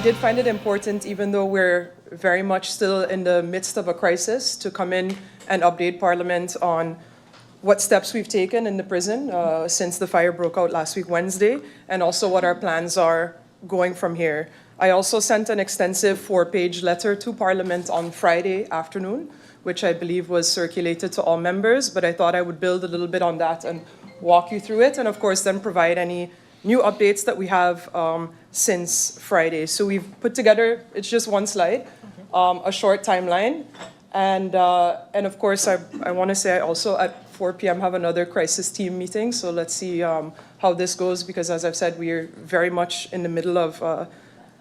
did find it important, even though we're very much still in the midst of a crisis, to come in and update Parliament on what steps we've taken in the prison since the fire broke out last week, Wednesday, and also what our plans are going from here. I also sent an extensive 4-page letter to Parliament on Friday afternoon, which I believe was circulated to all members, but I thought I would build a little bit on that and walk you through it, and of course then provide any new updates that we have since Friday. So we've put together, it's just one slide, a short timeline, and of course I want to say I also at 4 p.m. have another crisis team meeting, so let's see how this goes, because as I've said, we're very much in the middle of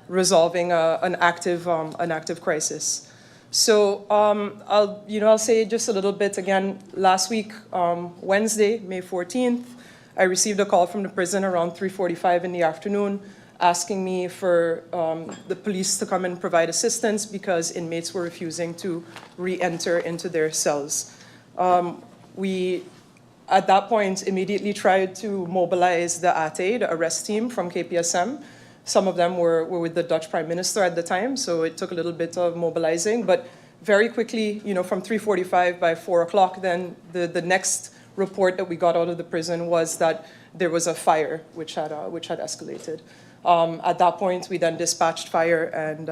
resolving an active crisis. So I'll say just a little bit again. Last week, Wednesday, May 14th, I received a call from the prison around 3:45 in the afternoon, asking me for the police to come and provide assistance because inmates were refusing to re-enter into their cells. We, at that point, immediately tried to mobilize the ATE, the arrest team from KPSM. Some of them were with the Dutch Prime Minister at the time, so it took a little bit of mobilizing. But very quickly, from 3:45 by 4 o'clock, then the next report that we got out of the prison was that there was a fire which had escalated. At that point, we then dispatched fire and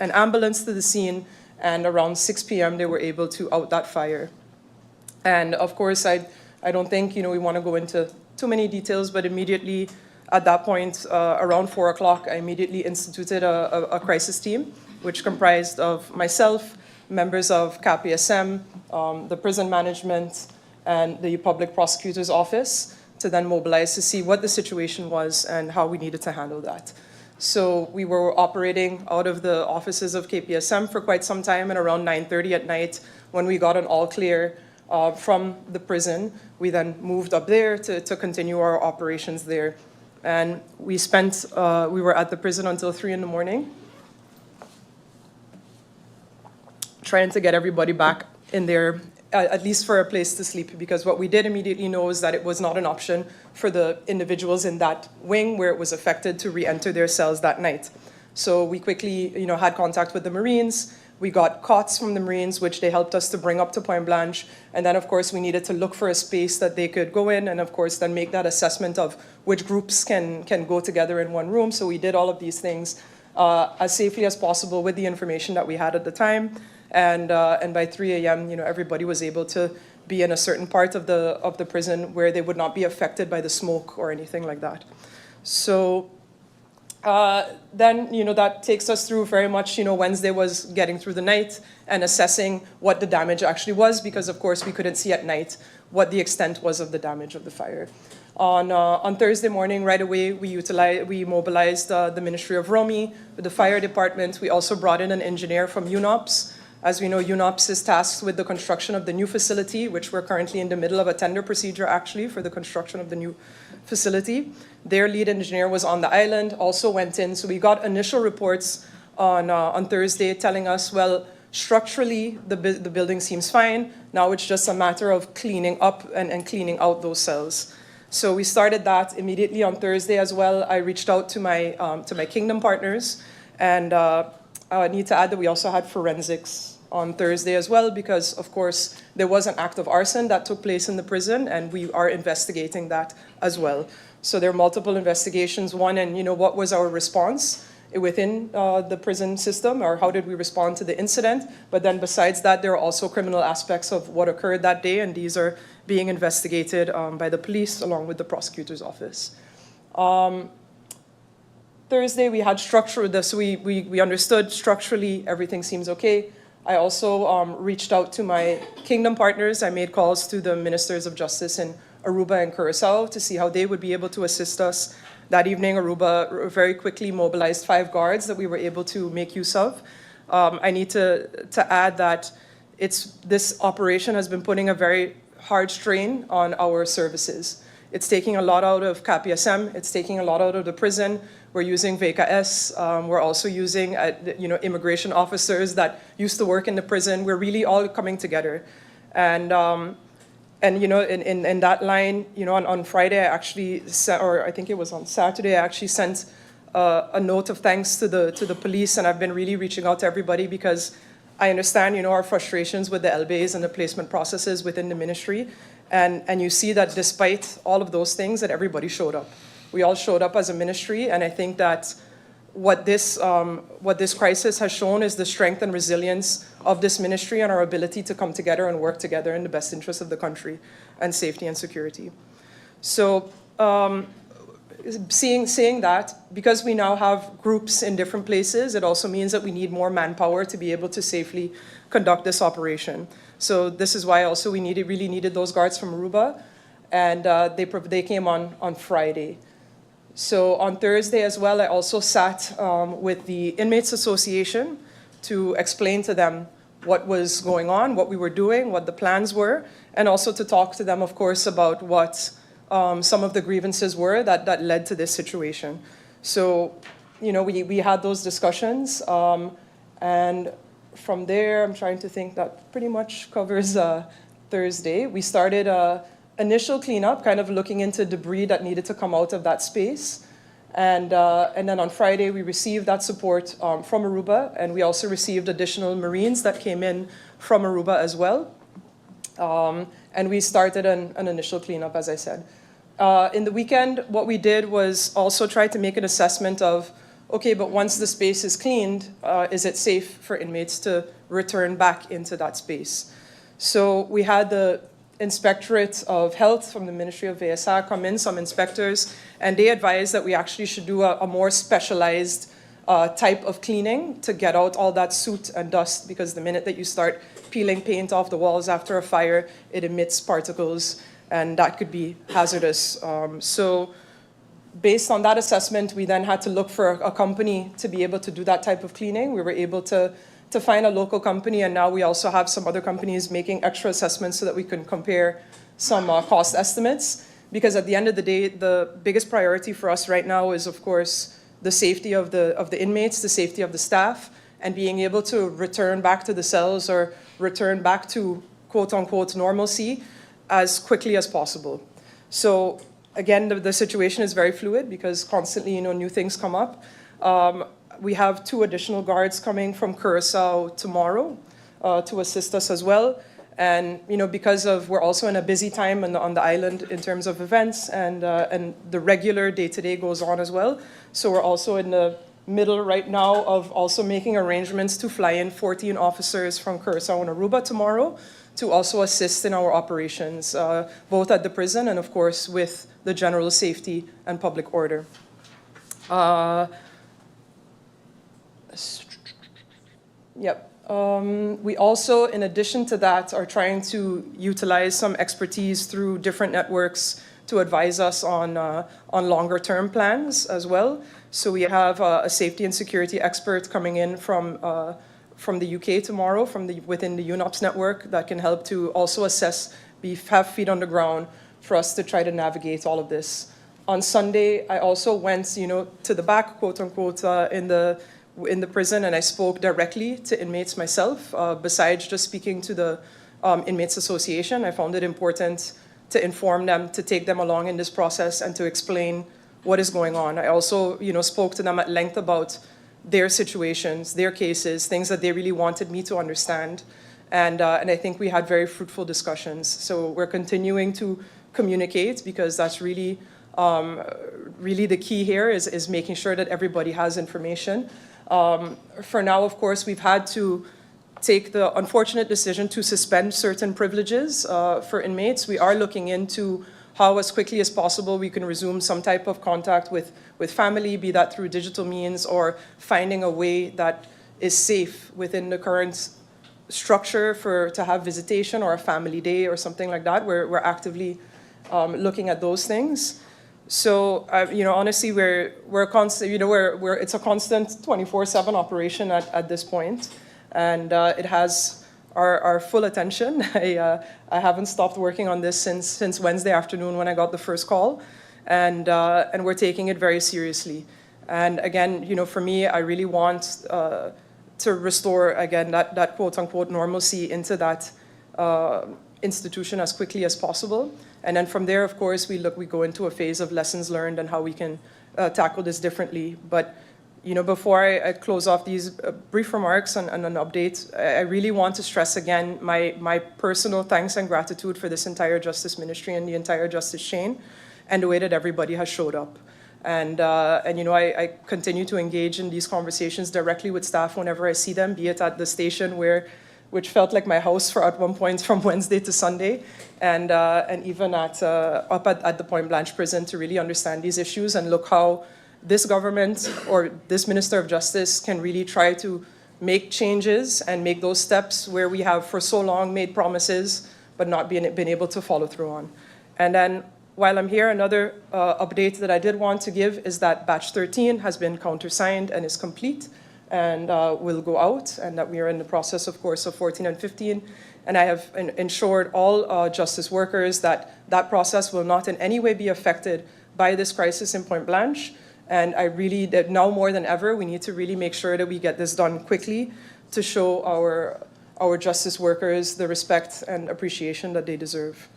an ambulance to the scene, and around 6 p.m. they were able to out that fire. And of course, I don't think we want to go into too many details, but immediately at that point, around 4 o'clock, I immediately instituted a crisis team, which comprised of myself, members of KPSM, the prison management, and the public prosecutor's office, to then mobilize to see what the situation was and how we needed to handle that. So we were operating out of the offices of KPSM for quite some time, and around 9:30 at night, when we got an all clear from the prison, we then moved up there to continue our operations there. And we were at the prison until 3 in the morning, trying to get everybody back in there, at least for a place to sleep, because what we did immediately know is that it was not an option for the individuals in that wing where it was affected to re-enter their cells that night. So we quickly, had contact with the Marines. We got cots from the Marines, which they helped us to bring up to Point Blanche. And then, of course, we needed to look for a space that they could go in and, of course, then make that assessment of which groups can go together in one room. So we did all of these things as safely as possible with the information that we had at the time. And by 3 a.m., everybody was able to be in a certain part of the prison where they would not be affected by the smoke or anything like that. So then, that takes us through very much, Wednesday was getting through the night and assessing what the damage actually was, because, of course, we couldn't see at night what the extent was of the damage of the fire. On Thursday morning, right away, we mobilized the Ministry of Romy, with the fire department. We also brought in an engineer from UNOPS. As we know, UNOPS is tasked with the construction of the new facility, which we're currently in the middle of a tender procedure, actually, for the construction of the new facility. Their lead engineer was on the island, also went in. So we got initial reports on Thursday telling us, well, structurally, the building seems fine. Now it's just a matter of cleaning up and cleaning out those cells. So we started that immediately on Thursday as well. I reached out to my Kingdom partners, and I need to add that we also had forensics on Thursday as well, because, of course, there was an act of arson that took place in the prison, and we are investigating that as well. So there are multiple investigations. One, and what was our response within the prison system, or how did we respond to the incident? But then besides that, there are also criminal aspects of what occurred that day, and these are being investigated by the police along with the prosecutor's office. Thursday, we had structure. So we understood structurally everything seems okay. I also reached out to my Kingdom partners. I made calls to the Ministers of Justice in Aruba and Curacao to see how they would be able to assist us. That evening, Aruba very quickly mobilized 5 guards that we were able to make use of. I need to add that this operation has been putting a very hard strain on our services. It's taking a lot out of KPSM. It's taking a lot out of the prison. We're using VKS. We're also using immigration officers that used to work in the prison. We're really all coming together. And in that line, on Friday, I actually sent, or I think it was on Saturday, I actually sent a note of thanks to the police, and I've been really reaching out to everybody because I understand, our frustrations with the LBAs and the placement processes within the ministry, and you see that despite all of those things, that everybody showed up. We all showed up as a ministry, and I think that what this crisis has shown is the strength and resilience of this ministry and our ability to come together and work together in the best interest of the country and safety and security. So saying that, because we now have groups in different places, it also means that we need more manpower to be able to safely conduct this operation. So this is why also we really needed those guards from Aruba, and they came on Friday. So on Thursday as well, I also sat with the Inmates Association to explain to them what was going on, what we were doing, what the plans were, and also to talk to them, of course, about what some of the grievances were that led to this situation. So, we had those discussions, and from there, I'm trying to think, that pretty much covers Thursday. We started initial cleanup, kind of looking into debris that needed to come out of that space. And then on Friday, we received that support from Aruba, and we also received additional Marines that came in from Aruba as well. And we started an initial cleanup, as I said. In the weekend, what we did was also try to make an assessment of, okay, but once the space is cleaned, is it safe for inmates to return back into that space? So we had the Inspectorate of Health from the Ministry of VSA come in, some inspectors, and they advised that we actually should do a more specialized type of cleaning to get out all that soot and dust, because the minute that you start peeling paint off the walls after a fire, it emits particles, and that could be hazardous. So based on that assessment, we then had to look for a company to be able to do that type of cleaning. We were able to find a local company, and now we also have some other companies making extra assessments so that we can compare some cost estimates. Because at the end of the day, the biggest priority for us right now is, of course, the safety of the inmates, the safety of the staff, and being able to return back to the cells or return back to quote-unquote normalcy as quickly as possible. So again, the situation is very fluid because constantly, new things come up. We have 2 additional guards coming from Curacao tomorrow to assist us as well. And, because we're also in a busy time on the island in terms of events, and the regular day-to-day goes on as well. So we're also in the middle right now of also making arrangements to fly in 14 officers from Curacao and Aruba tomorrow to also assist in our operations, both at the prison and, of course, with the general safety and public order. Yep. We also, in addition to that, are trying to utilize some expertise through different networks to advise us on longer-term plans as well. So we have a safety and security expert coming in from the UK tomorrow, within the UNOPS network, that can help to also assess, have feet on the ground for us to try to navigate all of this. On Sunday, I also went, to the back, quote-unquote, in the prison, and I spoke directly to inmates myself. Besides just speaking to the Inmates Association, I found it important to inform them, to take them along in this process, and to explain what is going on. I also, spoke to them at length about their situations, their cases, things that they really wanted me to understand. And I think we had very fruitful discussions. So we're continuing to communicate, because that's really the key here is making sure that everybody has information. For now, of course, we've had to take the unfortunate decision to suspend certain privileges for inmates. We are looking into how, as quickly as possible, we can resume some type of contact with family, be that through digital means or finding a way that is safe within the current structure to have visitation or a family day or something like that. We're actively looking at those things. So, honestly, we're constant. It's a constant 24/7 operation at this point, and it has our full attention. I haven't stopped working on this since Wednesday afternoon when I got the first call, and we're taking it very seriously. And again, for me, I really want to restore again that quote unquote normalcy into that institution as quickly as possible. And then from there, of course, we go into a phase of lessons learned and how we can tackle this differently. But before I close off these brief remarks and an update, I really want to stress again my personal thanks and gratitude for this entire Justice Ministry and the entire Justice chain, and the way that everybody has showed up. And I continue to engage in these conversations directly with staff whenever I see them, be it at the station which felt like my house at one point from Wednesday to Sunday, and even up at the Point Blanche prison, to really understand these issues and look how this government or this Minister of Justice can really try to make changes and make those steps where we have for so long made promises but not been able to follow through on. And then while I'm here, another update that I did want to give is that Batch 13 has been countersigned and is complete and will go out, and that we are in the process, of course, of 14 and 15. And I have ensured all justice workers that that process will not in any way be affected by this crisis in Point Blanche. And I really, that now more than ever, we need to really make sure that we get this done quickly to show our justice workers the respect and appreciation that they deserve.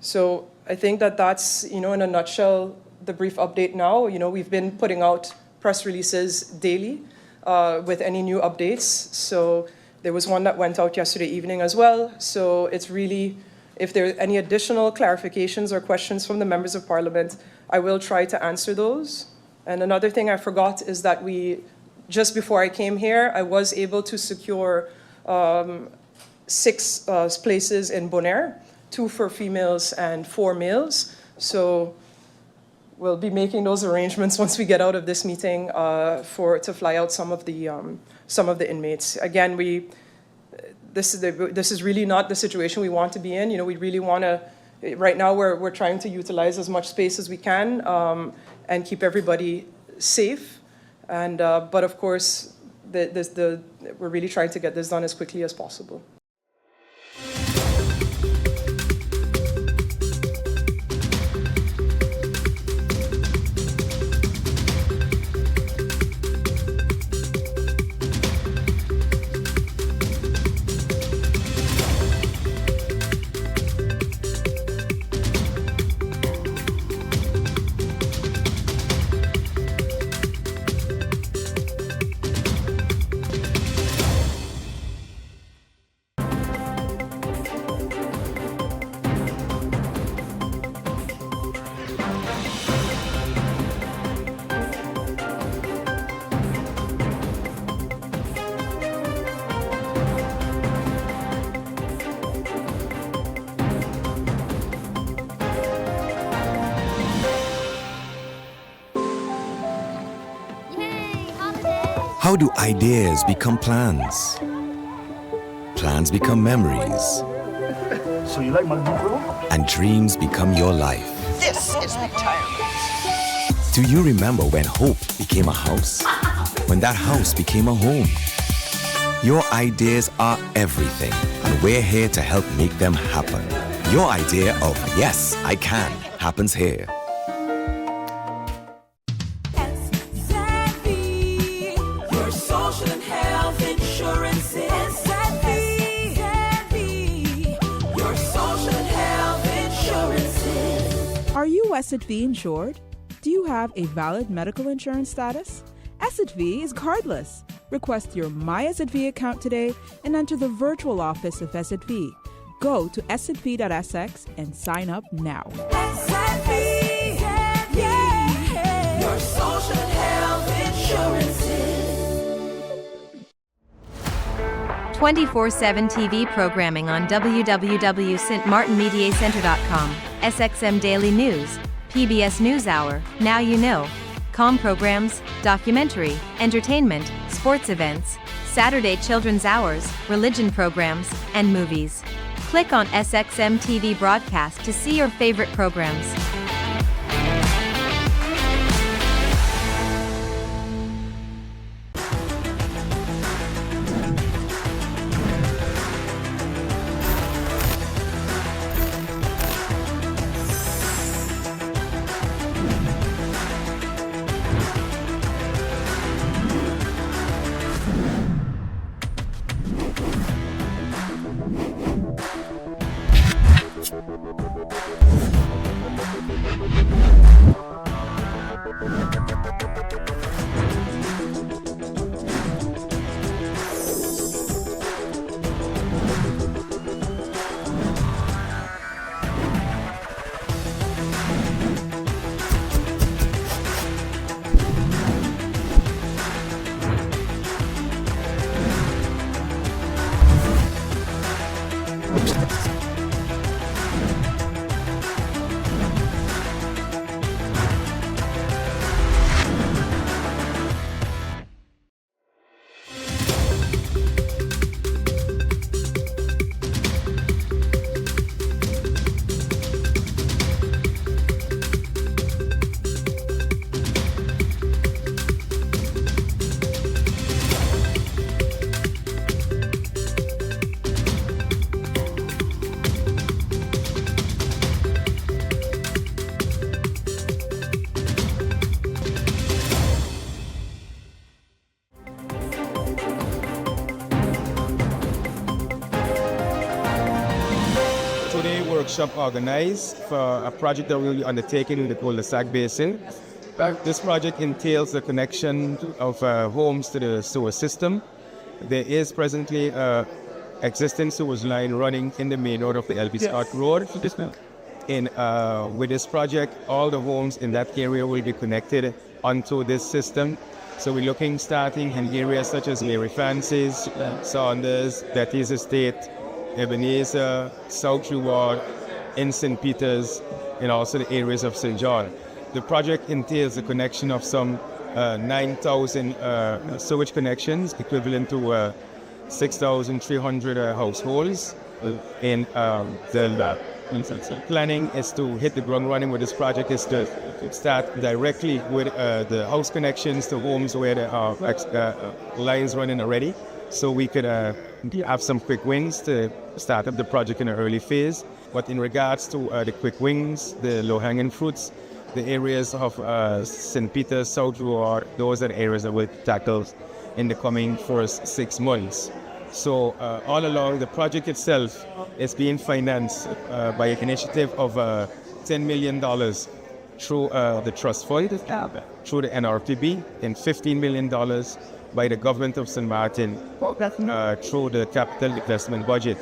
So I think that that's, in a nutshell, the brief update now. We've been putting out press releases daily with any new updates. So there was one that went out yesterday evening as well. So it's really, if there are any additional clarifications or questions from the members of Parliament, I will try to answer those. And another thing I forgot is that just before I came here, I was able to secure 6 places in Bonaire, 2 for females and 4 males. So we'll be making those arrangements once we get out of this meeting to fly out some of the inmates. Again, this is really not the situation we want to be in. We really want to. Right now, we're trying to utilize as much space as we can and keep everybody safe. And but of course, we're really trying to get this done as quickly as possible. How do ideas become plans? Plans become memories. So you like my new room? And dreams become your life. This is retirement. Do you remember when hope became a house? When that house became a home? Your ideas are everything, and we're here to help make them happen. Your idea of yes, I can happens here. Are you SXM insured? Do you have a valid medical insurance status? SXM is cardless. Request your My SXM account today and enter the virtual office of SXM. Go to sxv.sx and sign up now. SXM, yeah. Your social and health insurances. 24/7 TV programming on www.stmartinmediacenter.com, SXM Daily News, PBS NewsHour, Now You Know, comm programs, documentary, entertainment, sports events, Saturday children's hours, religion programs, and movies. Click on SXM TV broadcast to see your favorite programs. Today, workshop organized for a project that we'll be undertaking in the cul-de-sac basin. This project entails the connection of homes to the sewer system. There is presently existing sewage line running in the main road of the LB Scott Road. With this project, all the homes in that area will be connected onto this system. So we're looking starting in areas such as Mary Francis, Saunders, Betty's Estate, Ebenezer, South Reward, in St. Peter's, and also the areas of St. John. The project entails the connection of some 9,000 sewage connections, equivalent to 6,300 households. And the planning is to hit the ground running with this project is to start directly with the house connections to homes where there are lines running already. So we could have some quick wins to start up the project in an early phase. But in regards to the quick wins, the low-hanging fruits, the areas of St. Peter's, South Reward, those are the areas that we'll tackle in the coming first 6 months. So all along, the project itself is being financed by an initiative of $10 million through the trust fund, through the NRPB, and $15 million by the government of St. Martin through the capital investment budget.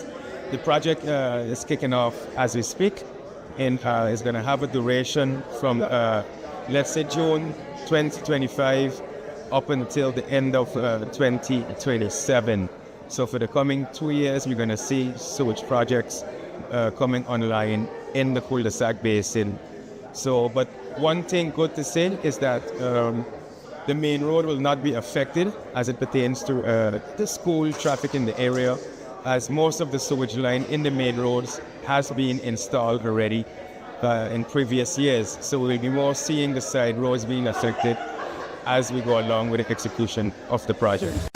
The project is kicking off as we speak, and is going to have a duration from, let's say, June 2025 up until the end of 2027. So for the coming 2 years, we're going to see sewage projects coming online in the cul-de-sac basin. So, but one thing good to say is that the main road will not be affected as it pertains to the school traffic in the area, as most of the sewage line in the main roads has been installed already in previous years. So we'll be more seeing the side roads being affected as we go along with the execution of the project.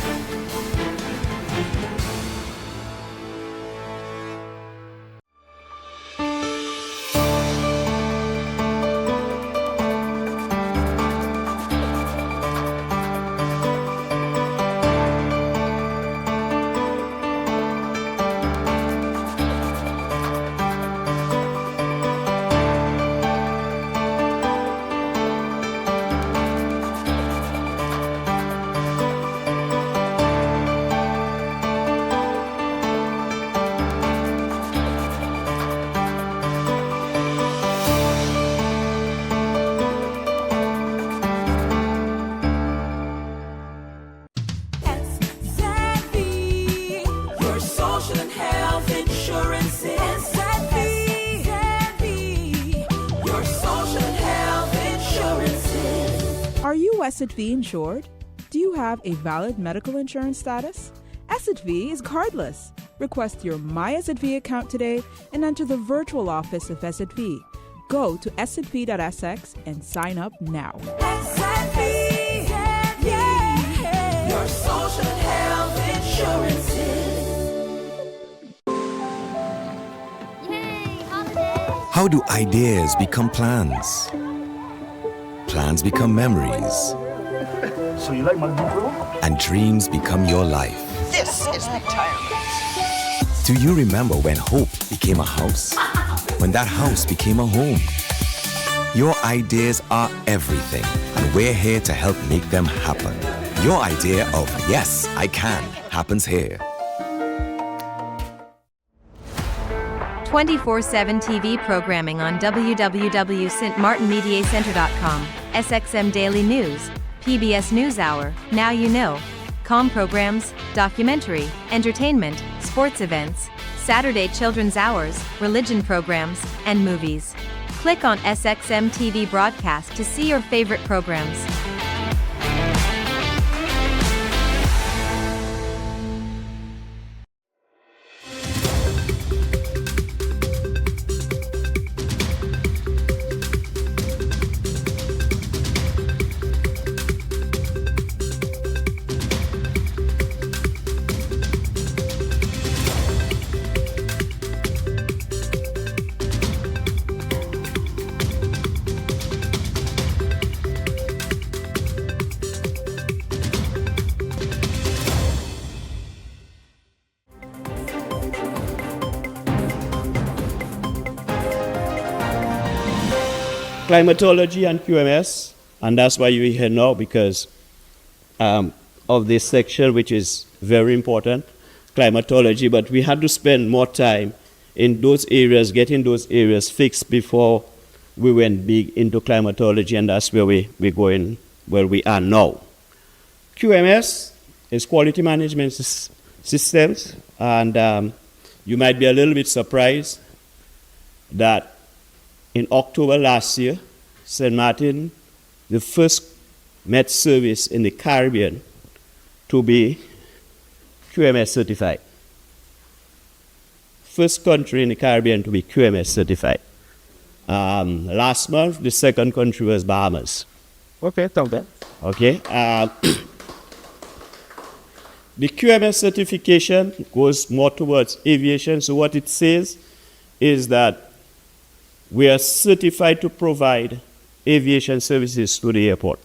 Your social and health insurance is your social and health insurance. Are you SXV insured? Do you have a valid medical insurance status? SXV is cardless. Request your My SXV account today and enter the virtual office of SXV. Go to sxv.sx and sign up now. Your social and health insurances. How do ideas become plans? Plans become memories, So you like my new room? and dreams become your life. This is retirement. Do you remember when hope became a house? When that house became a home? Your ideas are everything, and we're here to help make them happen. Your idea of yes, I can happens here. 24/7 TV programming on www.stmartinmediacenter.com, SXM Daily News, PBS NewsHour, Now You Know, com programs, documentary, entertainment, sports events, Saturday children's hours, religion programs, and movies. Click on SXM TV broadcast to see your favorite programs. Climatology and QMS, and that's why you're here now, because of this section, which is very important, climatology, but we had to spend more time in those areas, getting those areas fixed before we went big into climatology, and that's where we're going, where we are now. QMS is quality management systems, and you might be a little bit surprised that in October last year, St. Martin, the first Met service in the Caribbean to be QMS certified. First country in the Caribbean to be QMS certified. Last month, the second country was Bahamas. Okay, thank you. Okay. The QMS certification goes more towards aviation. So what it says is that we are certified to provide aviation services to the airport.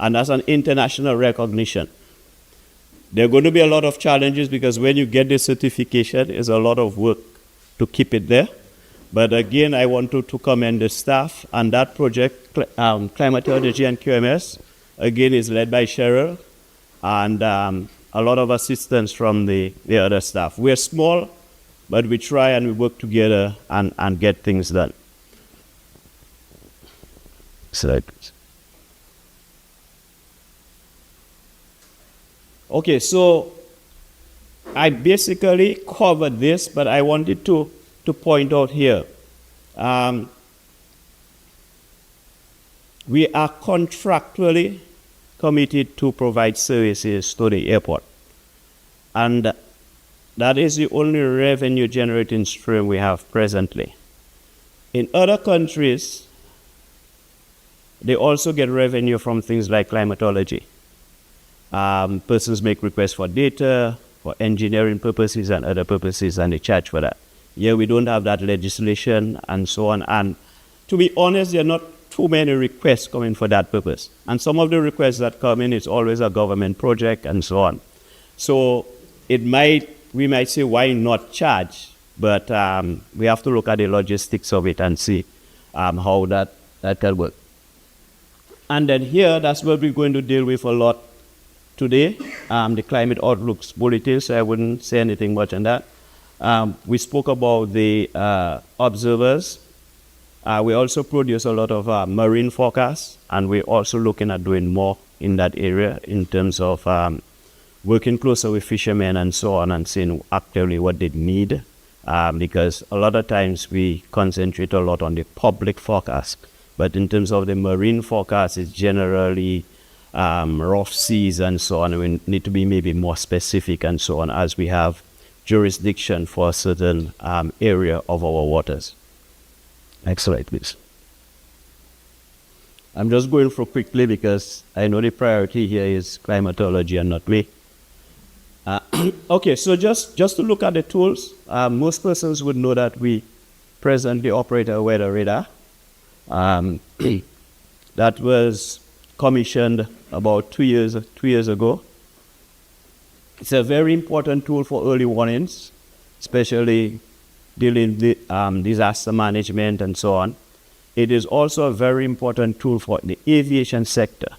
And that's an international recognition. There are going to be a lot of challenges because when you get the certification, it's a lot of work to keep it there. But again, I want to commend the staff, and that project, Climatology and QMS, again, is led by Cheryl, and a lot of assistance from the other staff. We're small, but we try and we work together and get things done. Okay, so I basically covered this, but I wanted to point out here. We are contractually committed to provide services to the airport. And that is the only revenue generating stream we have presently. In other countries, they also get revenue from things like climatology. Persons make requests for data, for engineering purposes and other purposes, and they charge for that. Here we don't have that legislation and so on. And to be honest, there are not too many requests coming for that purpose. And some of the requests that come in, it's always a government project and so on. So we might say, why not charge? But we have to look at the logistics of it and see how that can work. And then here, that's what we're going to deal with a lot today, the Climate Outlooks Bulletin, so I wouldn't say anything much on that. We spoke about the observers. We also produce a lot of marine forecasts, and we're also looking at doing more in that area in terms of working closer with fishermen and so on, and seeing actively what they need, because a lot of times we concentrate a lot on the public forecast, but in terms of the marine forecast, it's generally rough seas and so on. We need to be maybe more specific and so on, as we have jurisdiction for a certain area of our waters. Next slide, please. I'm just going through quickly because I know the priority here is climatology and not me. Okay, so just to look at the tools, most persons would know that we presently operate a weather radar. That was commissioned about 2 years ago. It's a very important tool for early warnings, especially dealing with disaster management and so on. it is also a very important tool for the aviation sector.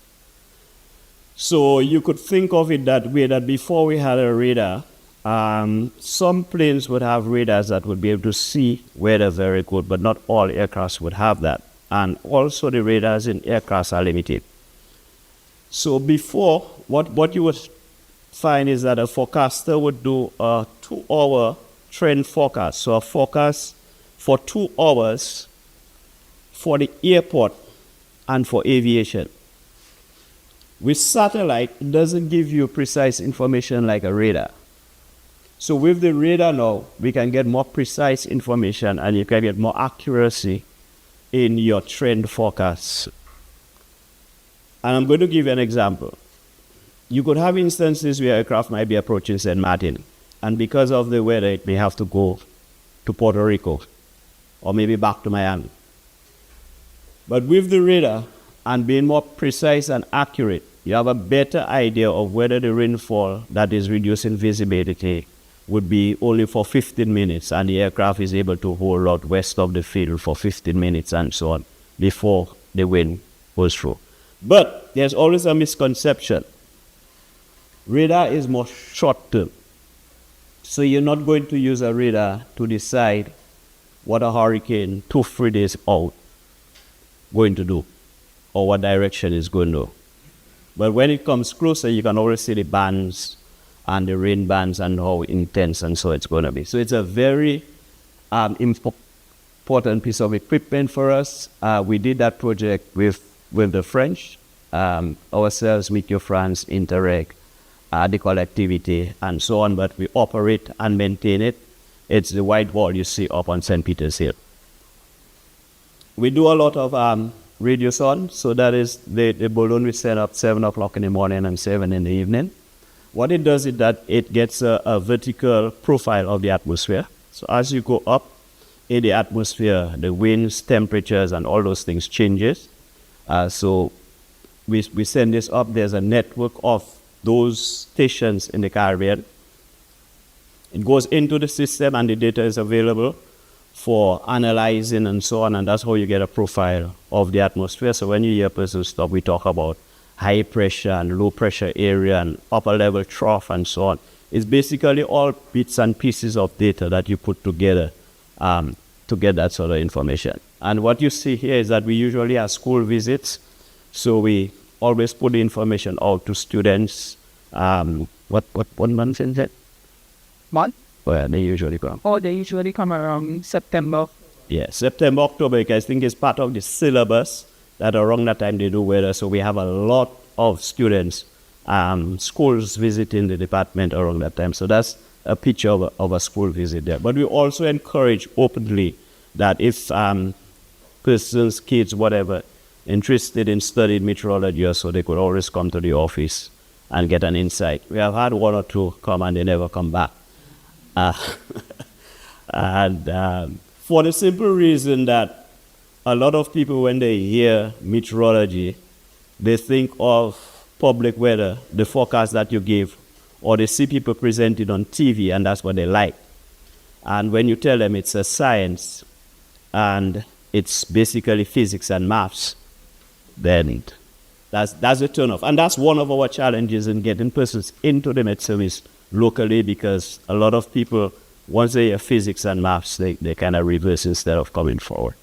So you could think of it that way, that before we had a radar, some planes would have radars that would be able to see weather very good, but not all aircrafts would have that. And also the radars in aircrafts are limited. So before, what you would find is that a forecaster would do a 2-hour trend forecast. So a forecast for 2 hours for the airport and for aviation. With satellite, it doesn't give you precise information like a radar. So with the radar now, we can get more precise information and you can get more accuracy in your trend forecasts. And I'm going to give you an example. You could have instances where aircraft might be approaching St. Martin, and because of the weather, it may have to go to Puerto Rico or maybe back to Miami. But with the radar and being more precise and accurate, you have a better idea of whether the rainfall that is reducing visibility would be only for 15 minutes and the aircraft is able to hold out west of the field for 15 minutes and so on before the wind goes through. But there's always a misconception. Radar is more short term. So you're not going to use a radar to decide what a hurricane 2-3 days out going to do or what direction it's going to. But when it comes closer, you can already see the bands and the rain bands and how intense and so it's going to be. So it's a very important piece of equipment for us. We did that project with the French, ourselves, Meteor France, Interreg, the collectivity, and so on, but we operate and maintain it. It's the white wall you see up on St. Peter's Hill. We do a lot of radioson, so that is the balloon we set up 7 o'clock in the morning and 7 in the evening. What it does is that it gets a vertical profile of the atmosphere. So as you go up in the atmosphere, the winds, temperatures, and all those things changes. So we send this up. There's a network of those stations in the Caribbean. It goes into the system and the data is available for analyzing and so on, and that's how you get a profile of the atmosphere. So when you hear persons talk, we talk about high pressure and low pressure area and upper level trough and so on. It's basically all bits and pieces of data that you put together to get that sort of information. And what you see here is that we usually have school visits, so we always put the information out to students. What month is it? Month? Well, they usually come. Oh, they usually come around September. Yeah, September, October, because I think it's part of the syllabus that around that time they do weather. So we have a lot of students, schools visiting the department around that time. So that's a picture of a school visit there. But we also encourage openly that if persons, kids, whatever, interested in studying meteorology, or so they could always come to the office and get an insight. We have had 1 or 2 come and they never come back. And for the simple reason that a lot of people, when they hear meteorology, they think of public weather, the forecast that you give, or they see people presented on TV, and that's what they like. And when you tell them it's a science, and it's basically physics and maths, then that's a turn-off. And that's one of our challenges in getting persons into the Met Service locally, because a lot of people, once they hear physics and maths, they kind of reverse instead of coming forward.